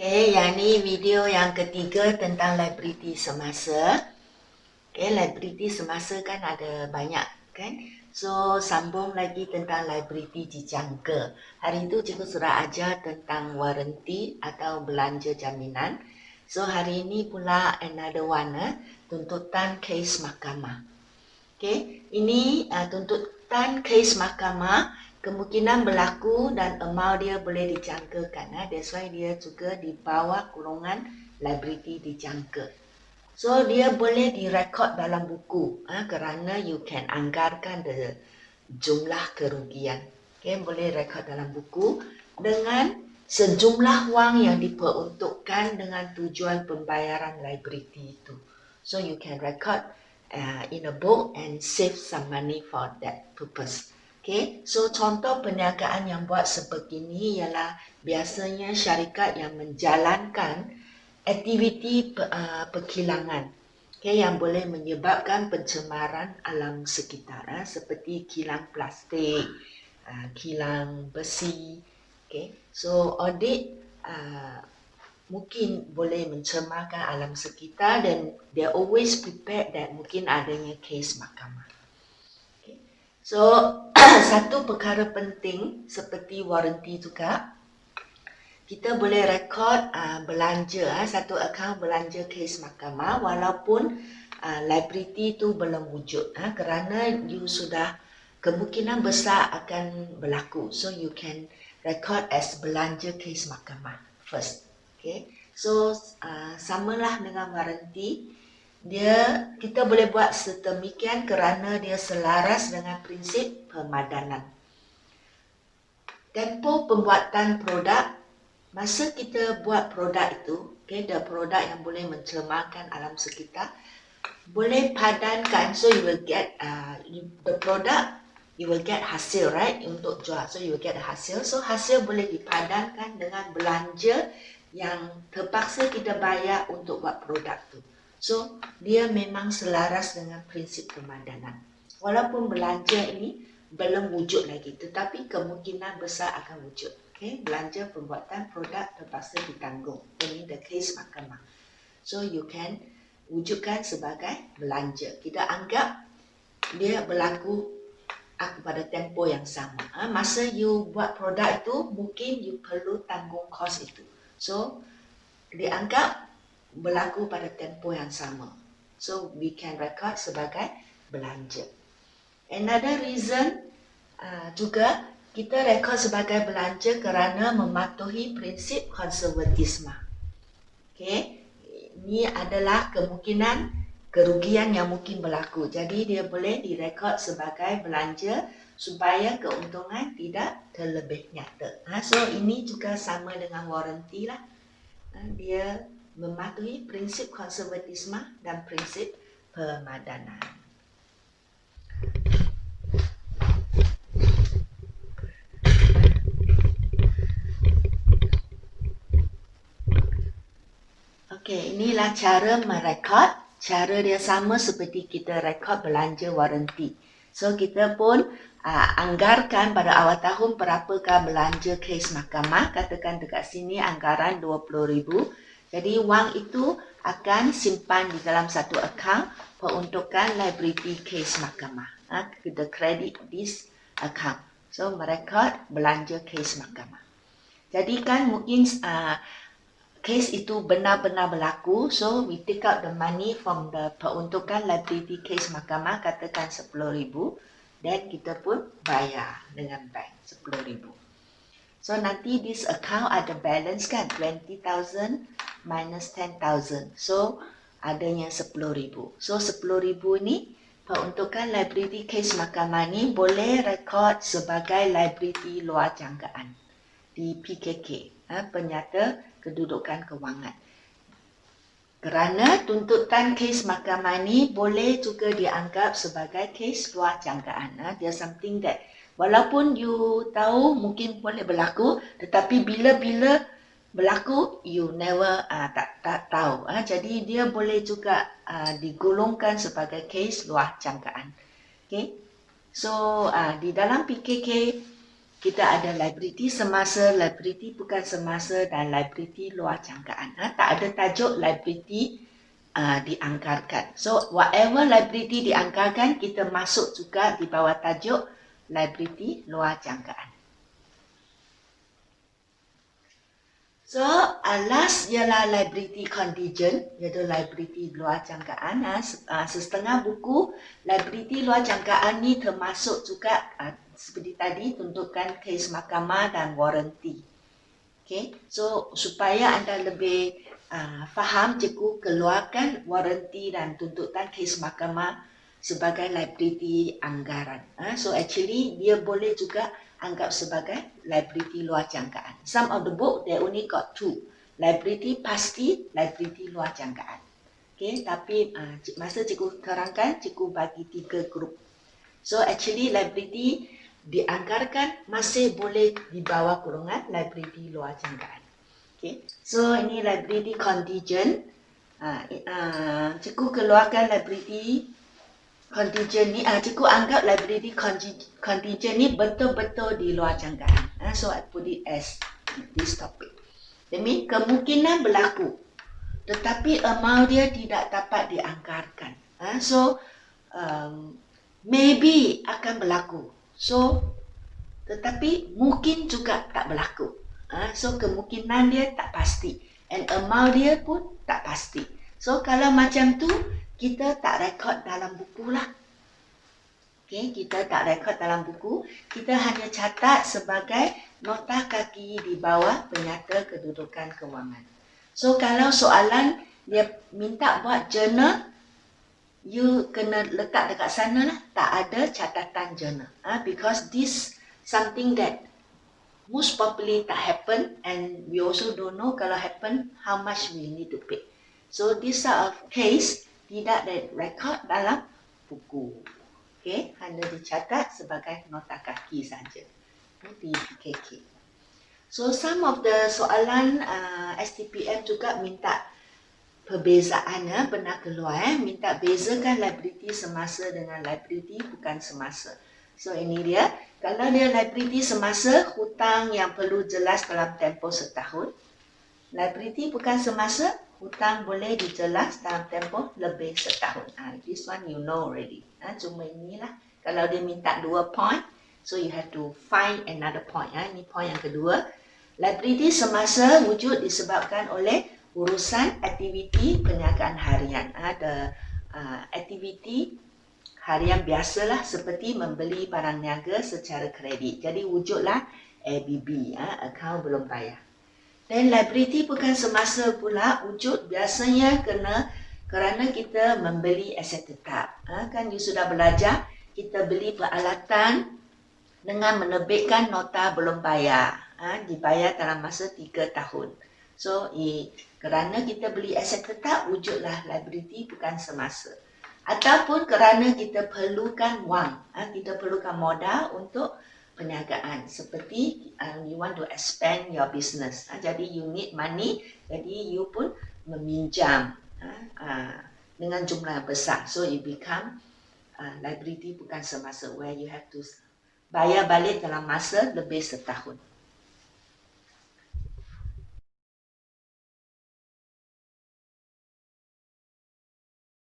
Okay, yang ni video yang ketiga tentang liability semasa. Okay, liability semasa kan ada banyak kan. So, sambung lagi tentang liability dijangka. Hari itu cikgu sudah ajar tentang warranty atau belanja jaminan. So, hari ini pula another one, tuntutan kes mahkamah. Okay, ini tuntutan kes mahkamah kemungkinan berlaku dan amount dia boleh dijangkakan. That's why dia juga di bawah kurungan liability dijangka. So dia boleh direkod dalam buku kerana you can anggarkan the jumlah kerugian. Okay, boleh rekod dalam buku dengan sejumlah wang yang diperuntukkan dengan tujuan pembayaran liability itu. So you can record in a book and save some money for that purpose. Okay, so contoh perniagaan yang buat sebegini ialah biasanya syarikat yang menjalankan aktiviti perkilangan, okay, yang boleh menyebabkan pencemaran alam sekitar, seperti kilang plastik, kilang besi. Okay, so audit mungkin boleh mencemarkan alam sekitar dan they always prepared that mungkin adanya kes mahkamah. Okay. So satu perkara penting seperti warranty juga, kita boleh rekod belanja, satu akaun belanja kes mahkamah walaupun liability itu belum wujud, kerana you sudah kemungkinan besar akan berlaku. So you can record as belanja kes mahkamah first. Okay. So samalah dengan warranty, kita boleh buat sedemikian kerana dia selaras dengan prinsip pemadanan. Tempoh pembuatan produk, masa kita buat produk itu, okay, the produk yang boleh mencemarkan alam sekitar, boleh padankan, so you will get the product, you will get hasil, right, untuk jual, so you will get hasil. So hasil boleh dipadankan dengan belanja yang terpaksa kita bayar untuk buat produk tu. So dia memang selaras dengan prinsip pemadanan. Walaupun belanja ini belum wujud lagi, tetapi kemungkinan besar akan wujud. Okay, belanja pembuatan produk terpaksa ditanggung. Ini the case mahkamah. So you can wujudkan sebagai belanja. Kita anggap dia berlaku pada tempoh yang sama. Masa you buat produk itu, mungkin you perlu tanggung kos itu. So dianggap berlaku pada tempoh yang sama. So we can record sebagai belanja. Another reason juga kita rekod sebagai belanja kerana mematuhi prinsip konservatisme. Okay, ini adalah kemungkinan kerugian yang mungkin berlaku. Jadi dia boleh direkod sebagai belanja supaya keuntungan tidak terlebih nyata. So ini juga sama dengan warranty lah. Dia mematuhi prinsip konservatisme dan prinsip pemadanan. Okey, inilah cara merekod. Cara dia sama seperti kita rekod belanja warranty. So kita pun anggarkan pada awal tahun berapakah belanja kes mahkamah. Katakan dekat sini anggaran 20,000. Jadi wang itu akan simpan di dalam satu akaun peruntukan liability kes mahkamah. Kita credit this account. So merekod belanja kes mahkamah. Jadi kan mungkin kes itu benar-benar berlaku, so we take out the money from the peruntukan liability case mahkamah, katakan 10,000, dan kita pun bayar dengan bank 10,000. So nanti this account ada balance kan, 20,000 minus 10,000, so adanya 10,000. So 10,000 ni peruntukan liability case mahkamah ni boleh rekod sebagai liability luar jangkaan di PKK, penyata kedudukan kewangan. Kerana tuntutan kes mahkamah ni boleh juga dianggap sebagai kes luar jangkaan. There's something that walaupun you tahu mungkin boleh berlaku, tetapi bila-bila berlaku you never tak tahu. Jadi dia boleh juga digolongkan sebagai kes luar jangkaan. Okay? So di dalam PKK kita ada liability semasa, liability bukan semasa dan liability luar jangkaan. Tak ada tajuk liability dianggarkan. So whatever liability dianggarkan, kita masuk juga di bawah tajuk liability luar jangkaan. So last ialah liability contingent, iaitu liability luar jangkaan. Setengah buku liability luar jangkaan ni termasuk juga seperti tadi tuntutan kes mahkamah dan warranty. Okay, so supaya anda lebih faham, cikgu keluarkan warranty dan tuntutan kes mahkamah sebagai liability anggaran. So actually dia boleh juga anggap sebagai liability luar jangkaan. Some of the book they only got two, liability pasti, liability luar jangkaan. Okay, tapi masa cikgu terangkan, cikgu bagi 3 grup. So actually liability dianggarkan masih boleh di bawah kurungan liability luar jangkaan. Okay. So ini liability contingent. Cikgu keluarkan liability contingent ni. Cikgu anggap liability contingent ni betul-betul di luar jangkaan. So I put it as this topic. That means kemungkinan berlaku, tetapi amount dia tidak dapat dianggarkan. So maybe akan berlaku. So, tetapi mungkin juga tak berlaku. So, kemungkinan dia tak pasti. And amount dia pun tak pasti. So, kalau macam tu, kita tak rekod dalam buku lah. Okay, kita tak rekod dalam buku. Kita hanya catat sebagai nota kaki di bawah penyata kedudukan kewangan. So, kalau soalan dia minta buat journal, you kena letak dekat sana lah, tak ada catatan journal. Because this something that most probably tak happen, and we also don't know kalau happen how much we need to pay. So this sort of case tidak ada record dalam buku. Okay, hanya dicatat sebagai nota kaki saja di PKK. So some of the soalan STPM juga minta perbezaan, pernah keluar minta bezakan liability semasa dengan liability bukan semasa. So ini dia, kalau dia liability semasa, hutang yang perlu jelas dalam tempoh setahun. Liability bukan semasa, hutang boleh dijelas dalam tempoh lebih setahun. This one you know already. Cuma inilah, kalau dia minta 2 point, so you have to find another point. Ini point yang kedua. Liability semasa wujud disebabkan oleh urusan aktiviti perniagaan harian. Ada aktiviti harian biasalah seperti membeli barang niaga secara kredit. Jadi wujudlah ABB, akaun belum bayar. Dan liability bukan semasa pula wujud biasanya kerana kita membeli aset tetap. Kan you sudah belajar, kita beli peralatan dengan menerbitkan nota belum bayar. Dibayar dalam masa 3 tahun. So, kerana kita beli aset tetap, wujudlah liability bukan semasa. Ataupun kerana kita perlukan wang, kita perlukan modal untuk perniagaan. Seperti you want to expand your business. Jadi you need money, jadi you pun meminjam dengan jumlah besar. So, it become liability bukan semasa, where you have to bayar balik dalam masa lebih setahun.